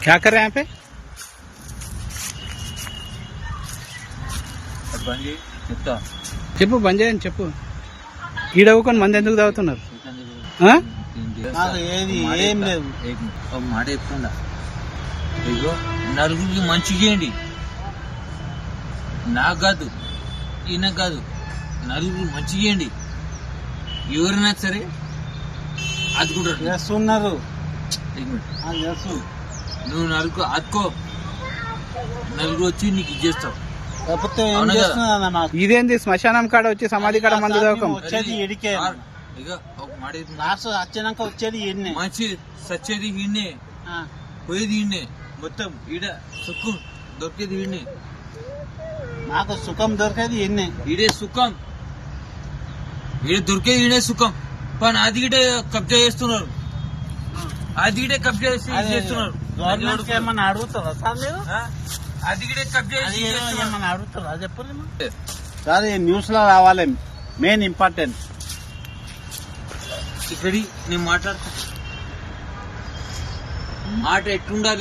क्या कर रहे हैं यहाँ पे? చెప్తా చెప్పు బంద్ చేయని చెప్పు. ఈడ ఊకొని మంది ఎందుకు తాగుతున్నారు? ఆ? నాకు ఏది ఏం లేదు. ఒక మాట చెప్తుండా, ఇగో నలుగురికి మంచి చేయండి. నాకు కాదు, ఈయన కాదు, నలుగురికి మంచి చేయండి. ఎవరైనా సరే అది కూడా చేస్తున్నారు. నువ్వు నలుగురు అతుకో, నలుగురు వచ్చి నీకు ఇచ్చేస్తావు. కాకపోతే ఏం చేస్తున్నా మాకు ఇదేంది శ్మశానం కాడ వచ్చి సమాధి కాడ మందు తాగకం? వచ్చేది ఎడికే. ఇక ఒక మాట చెప్తున్నా, లాస్ట్ వచ్చినాక వచ్చేది ఎన్నే. మంచి సచ్చేది ఈయనే, పోయేది ఈయనే. మొత్తం ఈడ సుఖం దొరికేది ఈయనే. నాకు సుఖం దొరికేది ఎన్నే. ఈడే సుఖం, ఈడ దొరికేది ఈడే సుఖం. కానీ అది గిటే కబ్జా చేస్తున్నారు, అది గిటే కబ్జా చేస్తున్నారు. గవర్నమెంట్ ఏమన్నా అడుగుతారా సార్ మీరు? అది గిటే కబ్జా ఏమన్నా అడుగుతారా చెప్పండి సార్. ఈ న్యూస్ లో రావాలి, మెయిన్ ఇంపార్టెంట్. ఇక్కడి నేను మాట్లాడతా, మాట ఎట్లుండాలి.